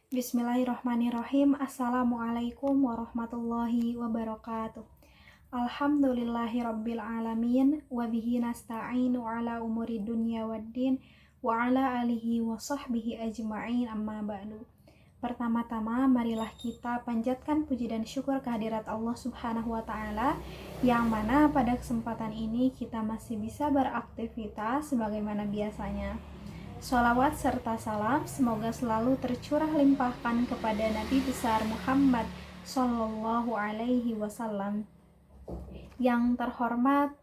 Bismillahirrahmanirrahim. Assalamualaikum warahmatullahi wabarakatuh. Alhamdulillahirabbil alamin wa bihi nasta'inu ala umuri dunya waddin wa ala alihi wa sahbihi ajma'in, amma ba'du. Pertama-tama marilah kita panjatkan puji dan syukur kehadirat Allah Subhanahu wa taala yang mana pada kesempatan ini kita masih bisa beraktivitas sebagaimana biasanya. Sholawat serta salam semoga selalu tercurah limpahkan kepada Nabi besar Muhammad Sallallahu Alaihi Wasallam. Yang terhormat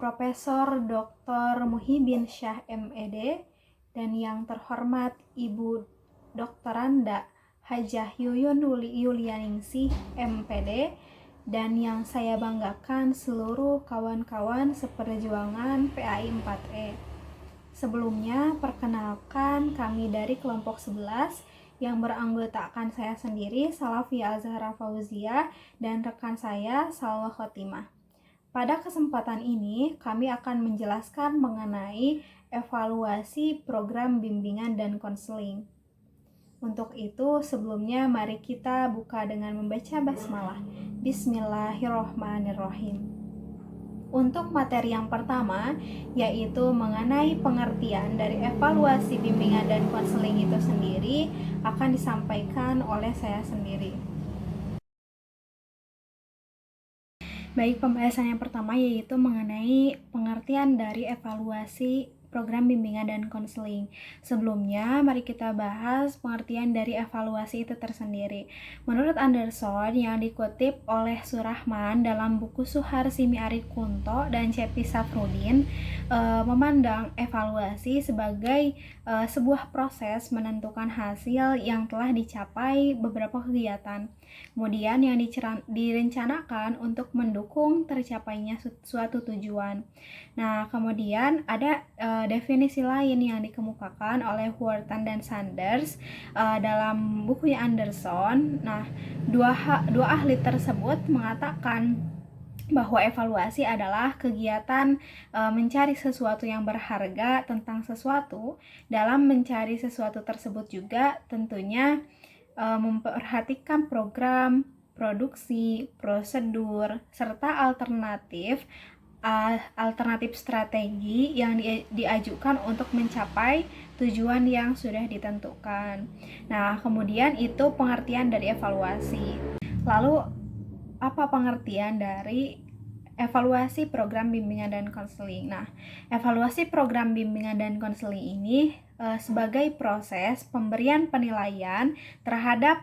Profesor Dr. Muhyiddin Syah MED dan yang terhormat Ibu Doktoranda Hajah Yuyun Yulianingsih MPD, dan yang saya banggakan seluruh kawan-kawan seperjuangan PAI 4E. Sebelumnya, perkenalkan kami dari kelompok 11 yang beranggotakan saya sendiri, Salafia Azhara Fauzia, dan rekan saya, Salwa Khotimah. Pada kesempatan ini, kami akan menjelaskan mengenai evaluasi program bimbingan dan konseling. Untuk itu, sebelumnya mari kita buka dengan membaca basmalah. Bismillahirrohmanirrohim. Untuk materi yang pertama, yaitu mengenai pengertian dari evaluasi bimbingan dan konseling itu sendiri, akan disampaikan oleh saya sendiri. Baik, pembahasan yang pertama yaitu mengenai pengertian dari evaluasi program bimbingan dan konseling. Sebelumnya, mari kita bahas pengertian dari evaluasi itu tersendiri. Menurut Anderson yang dikutip oleh Surahman dalam buku Suharsimi Arid Kunto dan Cepi Safrudin, memandang evaluasi sebagai sebuah proses menentukan hasil yang telah dicapai beberapa kegiatan. Kemudian yang direncanakan untuk mendukung tercapainya suatu tujuan. Nah, kemudian ada definisi lain yang dikemukakan oleh Wharton dan Sanders dalam bukunya Anderson. Nah, dua ahli tersebut mengatakan bahwa evaluasi adalah kegiatan mencari sesuatu yang berharga tentang sesuatu. Dalam mencari sesuatu tersebut juga tentunya memperhatikan program, produksi, prosedur, serta alternatif strategi yang diajukan untuk mencapai tujuan yang sudah ditentukan. Nah, kemudian itu pengertian dari evaluasi. Lalu, apa pengertian dari evaluasi program bimbingan dan konseling? Nah, evaluasi program bimbingan dan konseling ini sebagai proses pemberian penilaian terhadap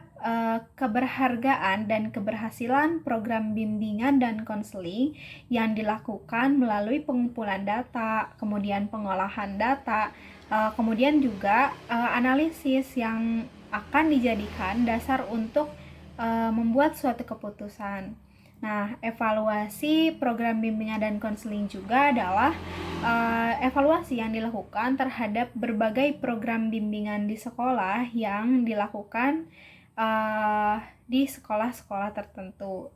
keberhargaan dan keberhasilan program bimbingan dan konseling yang dilakukan melalui pengumpulan data, kemudian pengolahan data, kemudian juga analisis yang akan dijadikan dasar untuk membuat suatu keputusan. Nah, evaluasi program bimbingan dan konseling juga adalah evaluasi yang dilakukan terhadap berbagai program bimbingan di sekolah yang dilakukan di sekolah-sekolah tertentu.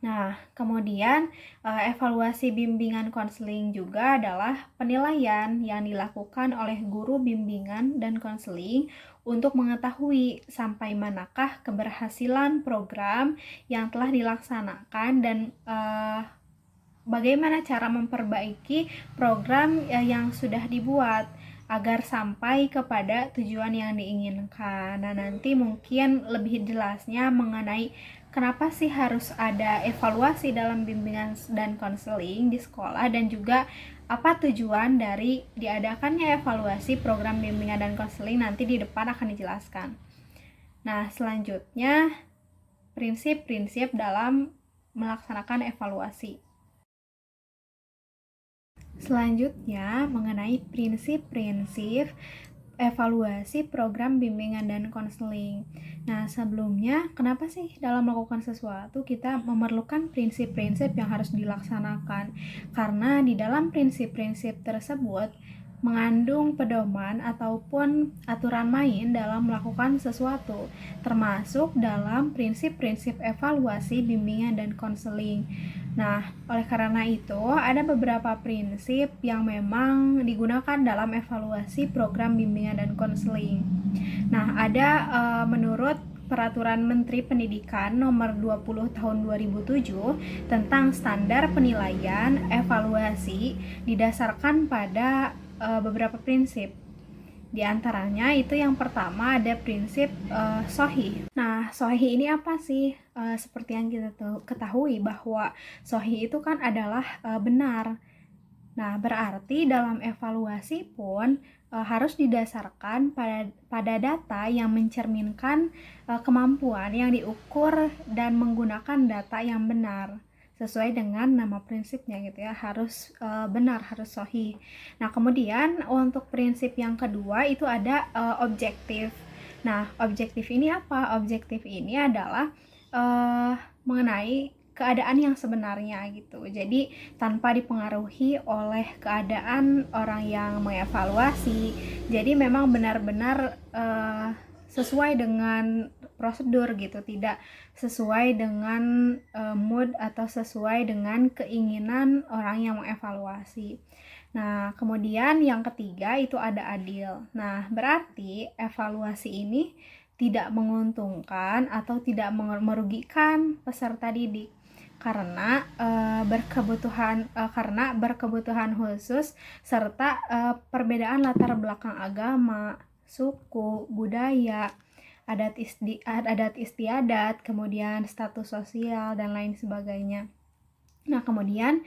Nah, kemudian evaluasi bimbingan konseling juga adalah penilaian yang dilakukan oleh guru bimbingan dan konseling untuk mengetahui sampai manakah keberhasilan program yang telah dilaksanakan dan bagaimana cara memperbaiki program yang sudah dibuat agar sampai kepada tujuan yang diinginkan. Nah, nanti mungkin lebih jelasnya mengenai kenapa sih harus ada evaluasi dalam bimbingan dan konseling di sekolah, dan juga apa tujuan dari diadakannya evaluasi program bimbingan dan konseling nanti di depan akan dijelaskan. Nah, selanjutnya prinsip-prinsip dalam melaksanakan evaluasi. Selanjutnya, mengenai prinsip-prinsip evaluasi program bimbingan dan konseling. Nah, sebelumnya, kenapa sih dalam melakukan sesuatu kita memerlukan prinsip-prinsip yang harus dilaksanakan? Karena di dalam prinsip-prinsip tersebut mengandung pedoman ataupun aturan main dalam melakukan sesuatu, termasuk dalam prinsip-prinsip evaluasi bimbingan dan konseling. Nah, oleh karena itu, ada beberapa prinsip yang memang digunakan dalam evaluasi program bimbingan dan konseling. Nah, ada menurut Peraturan Menteri Pendidikan Nomor 20 Tahun 2007 tentang standar penilaian evaluasi didasarkan pada beberapa prinsip. Di antaranya itu yang pertama ada prinsip sohih. Nah, sohih ini apa sih? Seperti yang kita ketahui bahwa sohih itu kan adalah benar. Nah, berarti dalam evaluasi pun harus didasarkan pada data yang mencerminkan kemampuan yang diukur dan menggunakan data yang benar sesuai dengan nama prinsipnya gitu ya, harus benar, harus sahih. Nah, kemudian untuk prinsip yang kedua itu ada objektif. Nah, objektif ini apa? Objektif ini adalah mengenai keadaan yang sebenarnya gitu. Jadi tanpa dipengaruhi oleh keadaan orang yang mengevaluasi. Jadi memang benar-benar sesuai dengan prosedur gitu, tidak sesuai dengan mood atau sesuai dengan keinginan orang yang mengevaluasi. Nah, kemudian yang ketiga itu ada adil. Nah, berarti evaluasi ini tidak menguntungkan atau tidak merugikan peserta didik karena berkebutuhan khusus serta perbedaan latar belakang agama, suku, budaya, adat istiadat, kemudian status sosial dan lain sebagainya. Nah, kemudian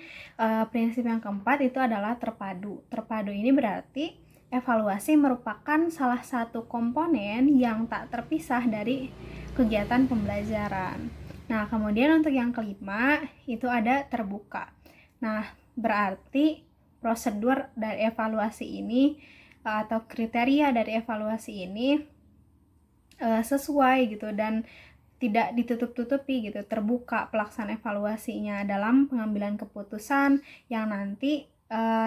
prinsip yang keempat itu adalah terpadu. Terpadu ini berarti evaluasi merupakan salah satu komponen yang tak terpisah dari kegiatan pembelajaran. Nah, kemudian untuk yang kelima itu ada terbuka. Nah, berarti prosedur dari evaluasi ini atau kriteria dari evaluasi ini sesuai gitu dan tidak ditutup-tutupi gitu, terbuka pelaksanaan evaluasinya dalam pengambilan keputusan yang nanti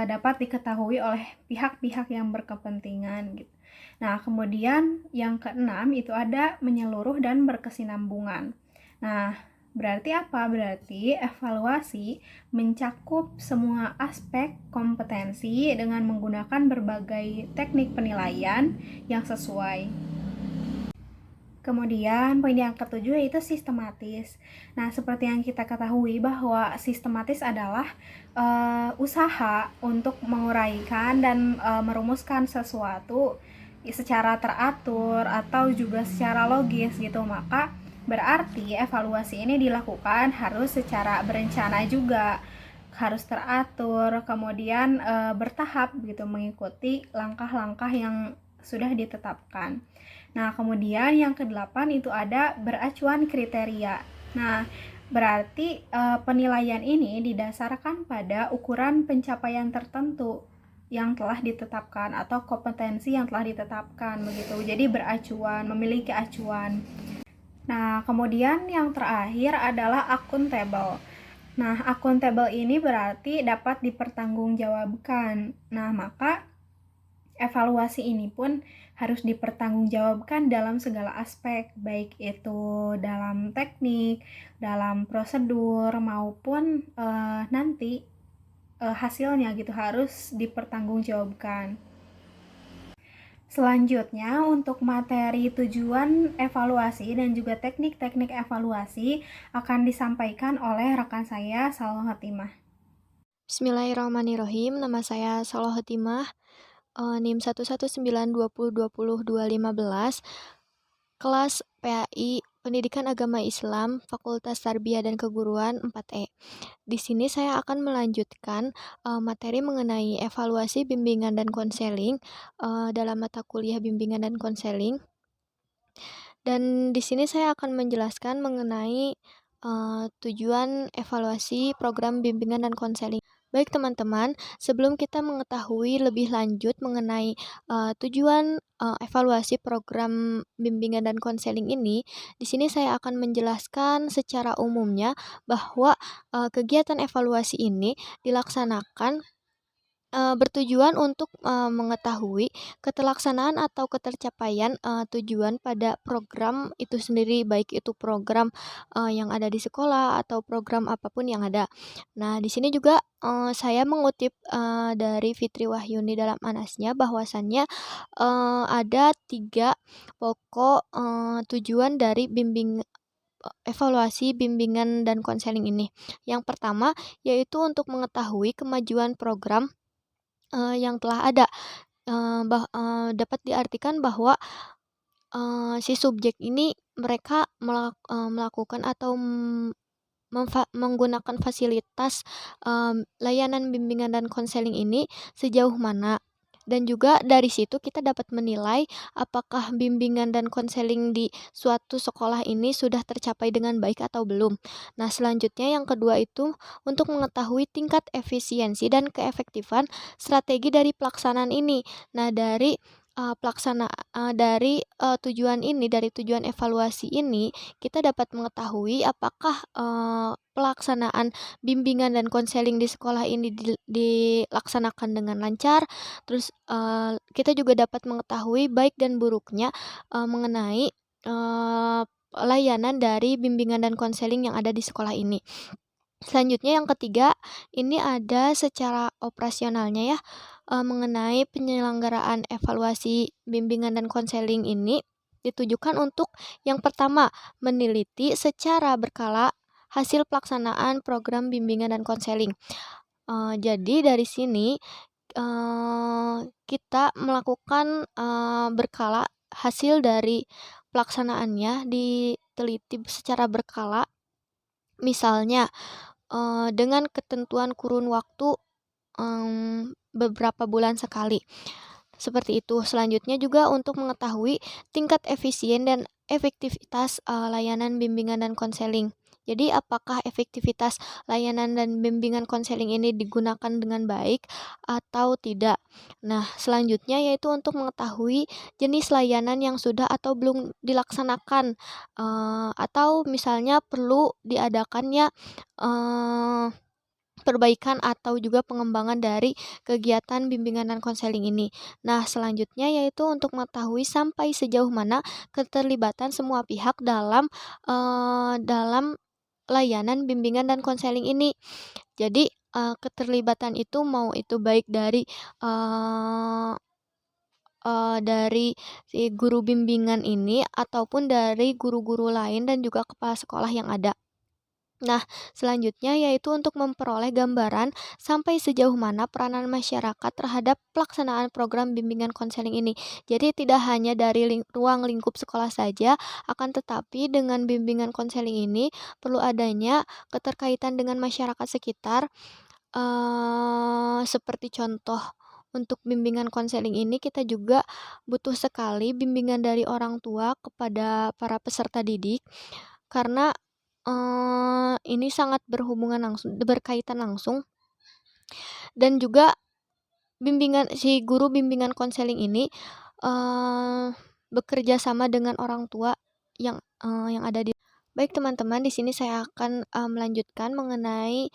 dapat diketahui oleh pihak-pihak yang berkepentingan gitu. Nah, kemudian yang keenam itu ada menyeluruh dan berkesinambungan. Nah, berarti apa? Berarti evaluasi mencakup semua aspek kompetensi dengan menggunakan berbagai teknik penilaian yang sesuai. Kemudian poin yang ketujuh yaitu sistematis. Nah, seperti yang kita ketahui bahwa sistematis adalah usaha untuk menguraikan dan merumuskan sesuatu secara teratur atau juga secara logis gitu. Maka berarti evaluasi ini dilakukan harus secara berencana juga, harus teratur, kemudian bertahap gitu mengikuti langkah-langkah yang sudah ditetapkan. Nah, kemudian yang kedelapan itu ada beracuan kriteria. Nah, berarti penilaian ini didasarkan pada ukuran pencapaian tertentu yang telah ditetapkan atau kompetensi yang telah ditetapkan begitu. Jadi beracuan, memiliki acuan. Nah, kemudian yang terakhir adalah akuntabel. Nah, akuntabel ini berarti dapat dipertanggungjawabkan. Nah, maka evaluasi ini pun harus dipertanggungjawabkan dalam segala aspek, baik itu dalam teknik, dalam prosedur, maupun nanti hasilnya gitu harus dipertanggungjawabkan. Selanjutnya, untuk materi tujuan evaluasi dan juga teknik-teknik evaluasi akan disampaikan oleh rekan saya, Salahotimah. Bismillahirrahmanirrahim. Nama saya Salahotimah, NIM 11920202515, kelas PAI Pendidikan Agama Islam, Fakultas Tarbiyah dan Keguruan 4E. Di sini saya akan melanjutkan materi mengenai evaluasi bimbingan dan konseling dalam mata kuliah bimbingan dan konseling. Dan di sini saya akan menjelaskan mengenai tujuan evaluasi program bimbingan dan konseling. Baik teman-teman, sebelum kita mengetahui lebih lanjut mengenai tujuan evaluasi program bimbingan dan konseling ini, di sini saya akan menjelaskan secara umumnya bahwa kegiatan evaluasi ini dilaksanakan bertujuan untuk mengetahui keterlaksanaan atau ketercapaian tujuan pada program itu sendiri, baik itu program yang ada di sekolah atau program apapun yang ada. Nah, di sini juga saya mengutip dari Fitri Wahyuni dalam Anasnya bahwasannya ada 3 pokok tujuan dari evaluasi bimbingan dan konseling ini. Yang pertama yaitu untuk mengetahui kemajuan program yang telah ada, dapat diartikan bahwa si subjek ini mereka melakukan atau menggunakan fasilitas layanan bimbingan dan konseling ini sejauh mana. Dan juga dari situ kita dapat menilai apakah bimbingan dan konseling di suatu sekolah ini sudah tercapai dengan baik atau belum. Nah, selanjutnya yang kedua itu untuk mengetahui tingkat efisiensi dan keefektifan strategi dari pelaksanaan ini. Nah, dari tujuan evaluasi ini kita dapat mengetahui apakah pelaksanaan bimbingan dan konseling di sekolah ini dilaksanakan dengan lancar. Terus kita juga dapat mengetahui baik dan buruknya mengenai layanan dari bimbingan dan konseling yang ada di sekolah ini. Selanjutnya yang ketiga, ini ada secara operasionalnya ya, mengenai penyelenggaraan evaluasi bimbingan dan konseling ini ditujukan untuk yang pertama, meneliti secara berkala hasil pelaksanaan program bimbingan dan konseling. Jadi dari sini kita melakukan berkala hasil dari pelaksanaannya diteliti secara berkala. Misalnya dengan ketentuan kurun waktu beberapa bulan sekali. Seperti itu. Selanjutnya juga untuk mengetahui tingkat efisien dan efektivitas layanan bimbingan dan konseling. Jadi apakah efektivitas layanan dan bimbingan konseling ini digunakan dengan baik atau tidak. Nah, selanjutnya yaitu untuk mengetahui jenis layanan yang sudah atau belum dilaksanakan atau misalnya perlu diadakannya perbaikan atau juga pengembangan dari kegiatan bimbingan dan konseling ini. Nah, selanjutnya yaitu untuk mengetahui sampai sejauh mana keterlibatan semua pihak dalam layanan bimbingan dan konseling ini. Jadi, keterlibatan itu mau itu baik dari si guru bimbingan ini ataupun dari guru-guru lain dan juga kepala sekolah yang ada. Nah, selanjutnya yaitu untuk memperoleh gambaran sampai sejauh mana peranan masyarakat terhadap pelaksanaan program bimbingan konseling ini. Jadi tidak hanya dari ruang lingkup sekolah saja, akan tetapi dengan bimbingan konseling ini perlu adanya keterkaitan dengan masyarakat sekitar. Seperti contoh untuk bimbingan konseling ini kita juga butuh sekali bimbingan dari orang tua kepada para peserta didik karena ini sangat berkaitan langsung dan juga si guru bimbingan konseling ini bekerja sama dengan orang tua yang ada di. Baik teman-teman, di sini saya akan melanjutkan mengenai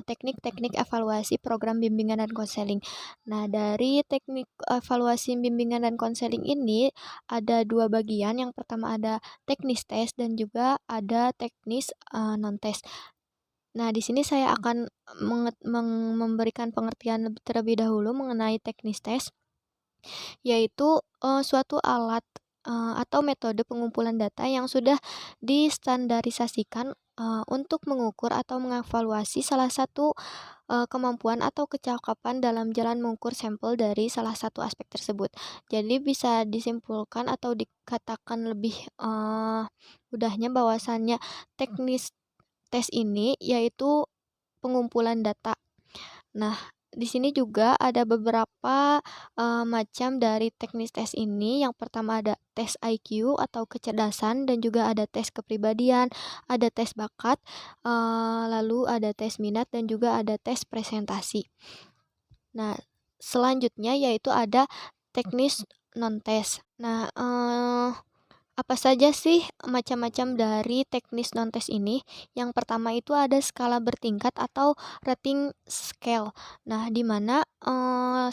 teknik-teknik evaluasi program bimbingan dan konseling. Nah, dari teknik evaluasi bimbingan dan konseling ini ada 2 bagian. Yang pertama ada teknis tes dan juga ada teknis non-tes. Nah, di sini saya akan memberikan pengertian terlebih dahulu mengenai teknis tes, yaitu suatu alat atau metode pengumpulan data yang sudah distandarisasikan untuk mengukur atau mengevaluasi salah satu kemampuan atau kecakapan dalam jalan mengukur sampel dari salah satu aspek tersebut. Jadi bisa disimpulkan atau dikatakan lebih mudahnya bahwasannya teknis tes ini yaitu pengumpulan data. Nah, di sini juga ada beberapa macam dari teknis tes ini. Yang pertama ada tes IQ atau kecerdasan dan juga ada tes kepribadian, ada tes bakat, lalu ada tes minat dan juga ada tes presentasi. Nah, selanjutnya yaitu ada teknis non-tes. Nah, Apa saja sih macam-macam dari teknis non-tes ini? Yang pertama itu ada skala bertingkat atau rating scale. Nah, di mana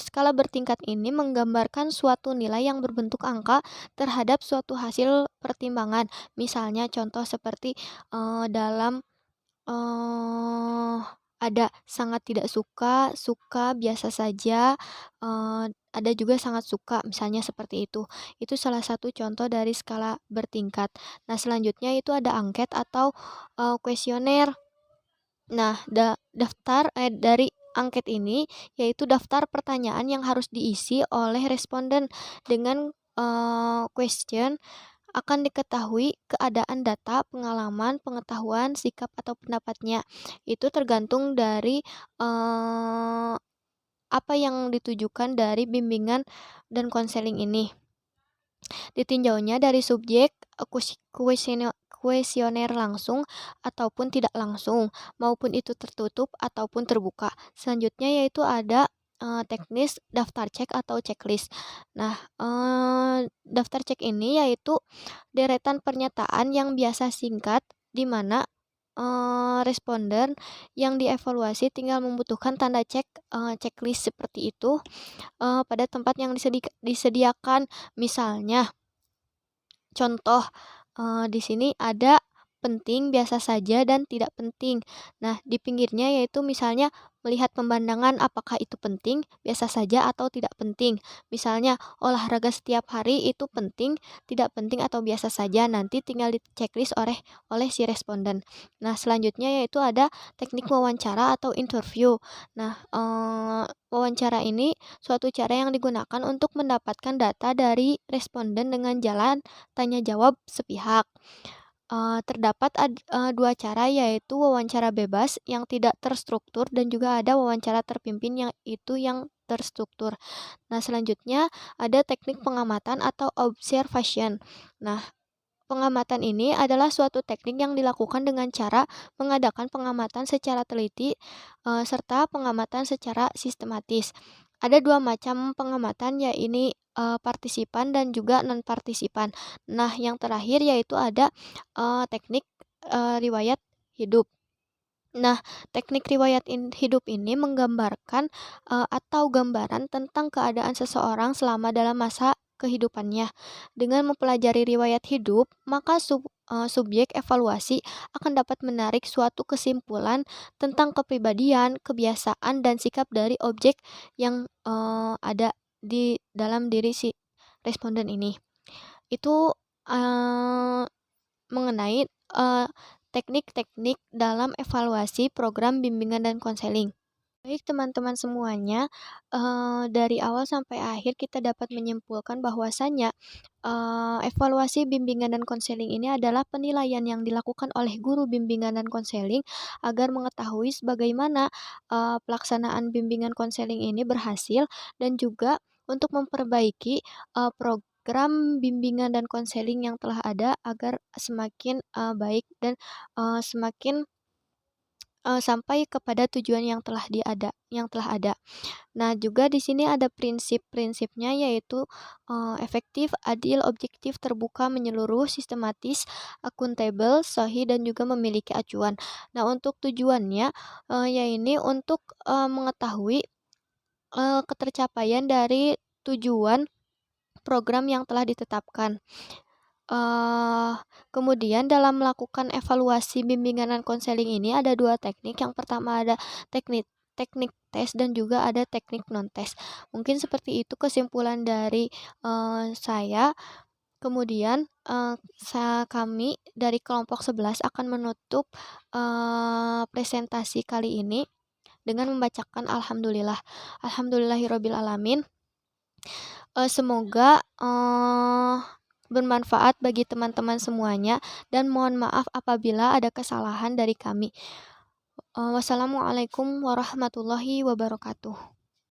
skala bertingkat ini menggambarkan suatu nilai yang berbentuk angka terhadap suatu hasil pertimbangan. Misalnya contoh seperti dalam Eee, ada sangat tidak suka, suka, biasa saja, ada juga sangat suka, misalnya seperti itu. Itu salah satu contoh dari skala bertingkat. Nah, selanjutnya itu ada angket atau kuesioner. Nah, dari angket ini yaitu daftar pertanyaan yang harus diisi oleh responden dengan question akan diketahui keadaan data, pengalaman, pengetahuan, sikap, atau pendapatnya. Itu tergantung dari apa yang ditujukan dari bimbingan dan konseling ini. Ditinjaunya dari subjek, kuesioner langsung ataupun tidak langsung, maupun itu tertutup ataupun terbuka. Selanjutnya yaitu ada teknis daftar cek atau checklist. Nah, daftar cek ini yaitu deretan pernyataan yang biasa singkat di mana responden yang dievaluasi tinggal membutuhkan tanda cek checklist seperti itu pada tempat yang disediakan. Misalnya contoh, di sini ada penting, biasa saja, dan tidak penting. Nah, di pinggirnya yaitu misalnya melihat pemandangan apakah itu penting, biasa saja, atau tidak penting. Misalnya olahraga setiap hari itu penting, tidak penting, atau biasa saja. Nanti tinggal di checklist oleh si responden. Nah, selanjutnya yaitu ada teknik wawancara atau interview. Nah, wawancara ini suatu cara yang digunakan untuk mendapatkan data dari responden dengan jalan tanya jawab sepihak. Terdapat dua cara yaitu wawancara bebas yang tidak terstruktur dan juga ada wawancara terpimpin yang terstruktur. Nah, selanjutnya ada teknik pengamatan atau observation. Nah, pengamatan ini adalah suatu teknik yang dilakukan dengan cara mengadakan pengamatan secara teliti, serta pengamatan secara sistematis. Ada dua macam pengamatan, yaitu partisipan dan juga non-partisipan. Nah, yang terakhir yaitu ada teknik riwayat hidup. Nah, teknik hidup ini menggambarkan atau gambaran tentang keadaan seseorang selama dalam masa kehidupannya. Dengan mempelajari riwayat hidup, maka subjek evaluasi akan dapat menarik suatu kesimpulan tentang kepribadian, kebiasaan, dan sikap dari objek yang ada di dalam diri si responden ini. Itu mengenai teknik-teknik dalam evaluasi program bimbingan dan konseling. Baik teman-teman semuanya, dari awal sampai akhir kita dapat menyimpulkan bahwasanya evaluasi bimbingan dan konseling ini adalah penilaian yang dilakukan oleh guru bimbingan dan konseling agar mengetahui bagaimana pelaksanaan bimbingan konseling ini berhasil, dan juga untuk memperbaiki program bimbingan dan konseling yang telah ada agar semakin baik dan semakin sampai kepada tujuan yang telah ada. Nah, juga di sini ada prinsip-prinsipnya yaitu efektif, adil, objektif, terbuka, menyeluruh, sistematis, akuntabel, sahih, dan juga memiliki acuan. Nah, untuk tujuannya yaitu untuk mengetahui ketercapaian dari tujuan program yang telah ditetapkan. Kemudian dalam melakukan evaluasi bimbingan dan konseling ini ada dua teknik. Yang pertama ada teknik teknik tes dan juga ada teknik non tes. Mungkin seperti itu kesimpulan dari saya. Kemudian kami dari kelompok 11 akan menutup presentasi kali ini dengan membacakan alhamdulillah. Alhamdulillahirabbil alamin. Semoga bermanfaat bagi teman-teman semuanya, dan mohon maaf apabila ada kesalahan dari kami. Wassalamualaikum warahmatullahi wabarakatuh.